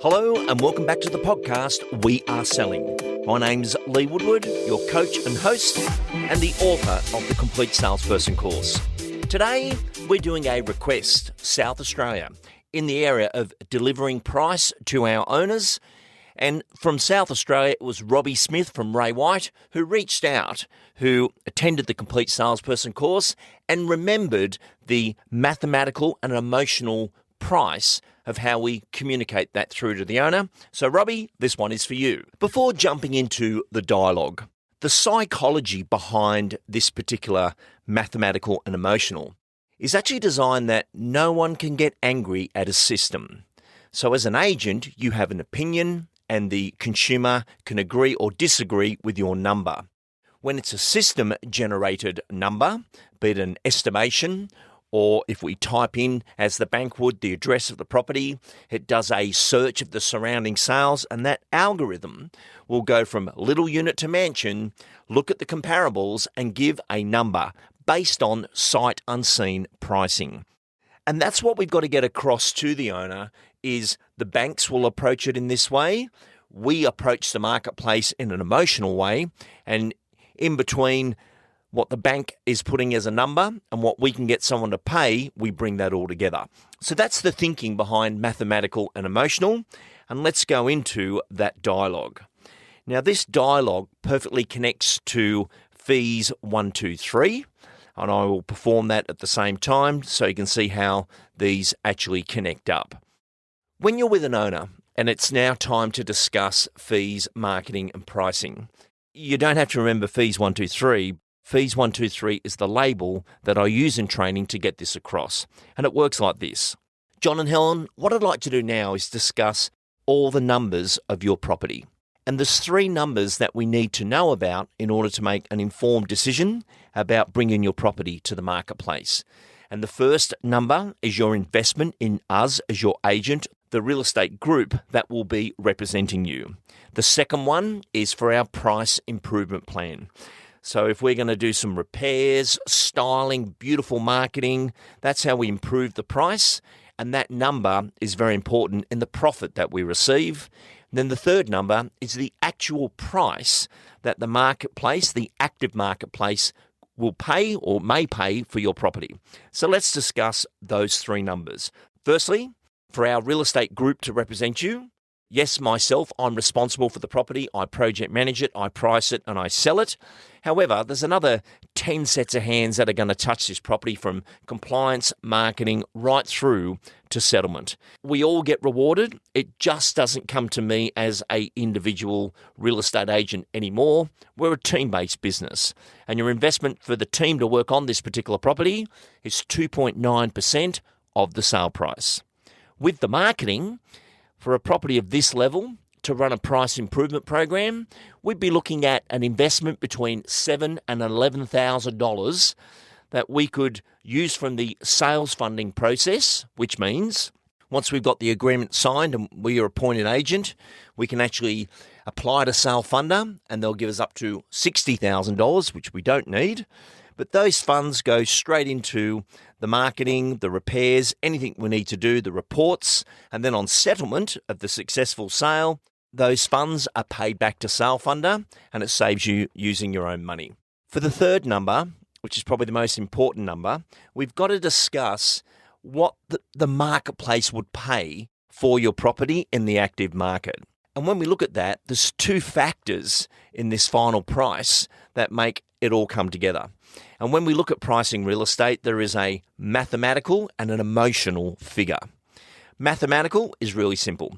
Hello and welcome back to the podcast We Are Selling. My name's Lee Woodward, your coach and host and the author of the Complete Salesperson course. Today we're doing a request, South Australia, in the area of delivering price to our owners. And from South Australia, it was Robbie Smith from Ray White who reached out, who attended the Complete Salesperson course and remembered the mathematical and emotional price of how we communicate that through to the owner. So Robbie, this one is for you. Before jumping into the dialogue, the psychology behind this particular mathematical and emotional is actually designed that no one can get angry at a system. So as an agent, you have an opinion and the consumer can agree or disagree with your number. When it's a system-generated number, be it an estimation, or if we type in, as the bank would, the address of the property, it does a search of the surrounding sales, and that algorithm will go from little unit to mansion, look at the comparables, and give a number based on sight unseen pricing. And that's what we've got to get across to the owner, is the banks will approach it in this way. We approach the marketplace in an emotional way, and in between what the bank is putting as a number and what we can get someone to pay, we bring that all together. So that's the thinking behind mathematical and emotional. And let's go into that dialogue. Now, this dialogue perfectly connects to fees 1, 2, 3. And I will perform that at the same time so you can see how these actually connect up. When you're with an owner and it's now time to discuss fees, marketing and pricing, you don't have to remember fees 1, 2, 3. Fees 1, 2, 3 is the label that I use in training to get this across. And it works like this. John and Helen, what I'd like to do now is discuss all the numbers of your property. And there's 3 numbers that we need to know about in order to make an informed decision about bringing your property to the marketplace. And the first number is your investment in us as your agent, the real estate group that will be representing you. The second one is for our price improvement plan. So if we're going to do some repairs, styling, beautiful marketing, that's how we improve the price. And that number is very important in the profit that we receive. And then the third number is the actual price that the marketplace, the active marketplace, will pay or may pay for your property. So let's discuss those 3 numbers. Firstly, for our real estate group to represent you, yes, myself, I'm responsible for the property. I project manage it, I price it, and I sell it. However, there's another 10 sets of hands that are going to touch this property, from compliance, marketing, right through to settlement. We all get rewarded. It just doesn't come to me as an individual real estate agent anymore. We're a team-based business. And your investment for the team to work on this particular property is 2.9% of the sale price. With the marketing, for a property of this level, to run a price improvement program, we'd be looking at an investment between $7,000 and $11,000 that we could use from the sales funding process, which means once we've got the agreement signed and we are appointed agent, we can actually apply to sale funder and they'll give us up to $60,000, which we don't need. But those funds go straight into the marketing, the repairs, anything we need to do, the reports, and then on settlement of the successful sale, those funds are paid back to sale funder and it saves you using your own money. For the third number, which is probably the most important number, we've got to discuss what the marketplace would pay for your property in the active market. And when we look at that, there's 2 factors in this final price that make it all come together. And when we look at pricing real estate, there is a mathematical and an emotional figure. Mathematical is really simple.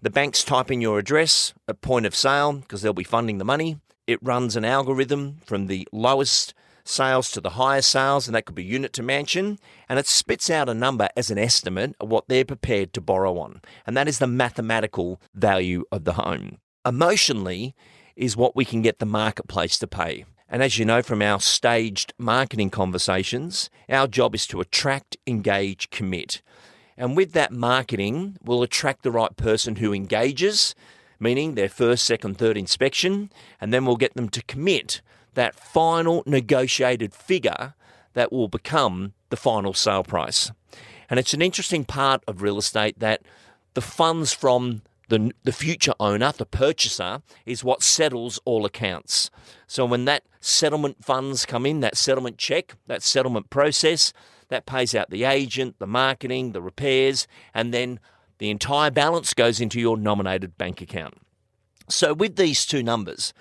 The banks type in your address at point of sale because they'll be funding the money. It runs an algorithm from the lowest sales to the highest sales, and that could be unit to mansion, and it spits out a number as an estimate of what they're prepared to borrow on. And that is the mathematical value of the home. Emotionally is what we can get the marketplace to pay. And as you know from our staged marketing conversations, our job is to attract, engage, commit. And with that marketing, we'll attract the right person who engages, meaning their first, second, third inspection, and then we'll get them to commit that final negotiated figure that will become the final sale price. And it's an interesting part of real estate that the funds from the future owner, the purchaser, is what settles all accounts. So when that settlement funds come in, that settlement check, that settlement process, that pays out the agent, the marketing, the repairs, and then the entire balance goes into your nominated bank account. So with these two numbers,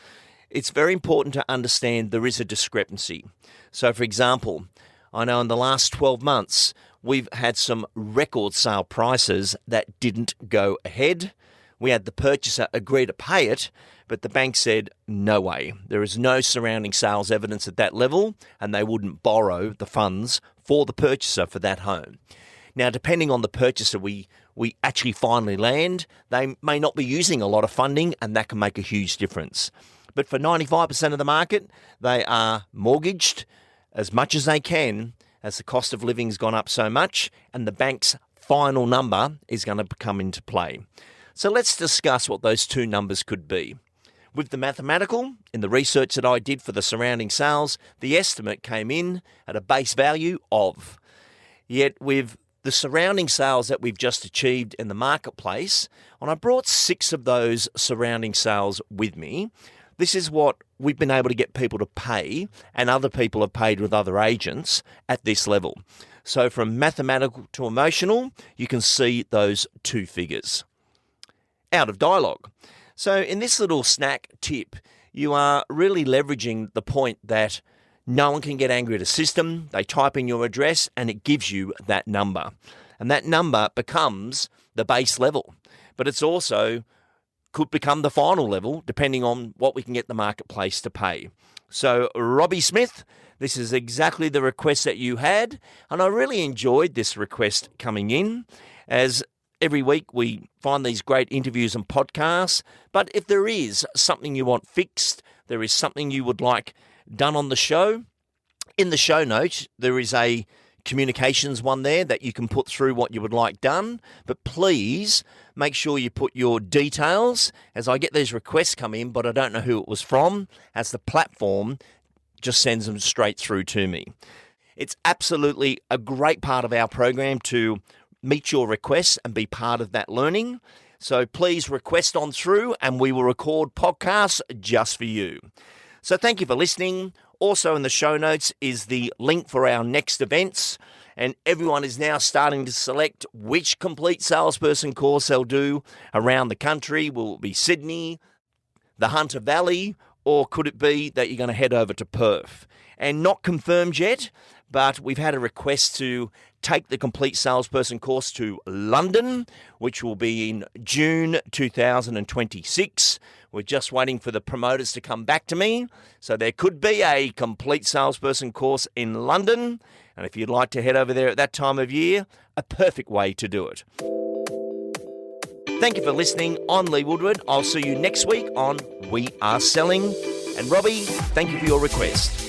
it's very important to understand there is a discrepancy. So for example, I know in the last 12 months, we've had some record sale prices that didn't go ahead. We had the purchaser agree to pay it, but the bank said, no way. There is no surrounding sales evidence at that level, and they wouldn't borrow the funds for the purchaser for that home. Now, depending on the purchaser we actually finally land, they may not be using a lot of funding, and that can make a huge difference. But for 95% of the market, they are mortgaged as much as they can, as the cost of living's gone up so much, and the bank's final number is going to come into play. So let's discuss what those two numbers could be. With the mathematical, in the research that I did for the surrounding sales, the estimate came in at a base value of. Yet with the surrounding sales that we've just achieved in the marketplace, and I brought 6 of those surrounding sales with me, this is what we've been able to get people to pay, and other people have paid with other agents at this level. So from mathematical to emotional, you can see those two figures. Out of dialogue. So in this little snack tip, you are really leveraging the point that no one can get angry at a system. They type in your address and it gives you that number. And that number becomes the base level. But it's also could become the final level depending on what we can get the marketplace to pay. So Robbie Smith, this is exactly the request that you had. And I really enjoyed this request coming in, as every week we find these great interviews and podcasts, but if there is something you want fixed, there is something you would like done on the show, in the show notes there is a communications one there that you can put through what you would like done, but please make sure you put your details, as I get these requests come in, but I don't know who it was from, as the platform just sends them straight through to me. It's absolutely a great part of our program to meet your requests and be part of that learning. So please request on through and we will record podcasts just for you. So thank you for listening. Also in the show notes is the link for our next events, and everyone is now starting to select which complete salesperson course they'll do around the country. Will it be Sydney, the Hunter Valley, or could it be that you're going to head over to Perth? And not confirmed yet, but we've had a request to take the complete salesperson course to London, which will be in June 2026. We're just waiting for the promoters to come back to me. So there could be a complete salesperson course in London. And if you'd like to head over there at that time of year, a perfect way to do it. Thank you for listening. I'm Lee Woodward. I'll see you next week on We Are Selling. And Robbie, thank you for your request.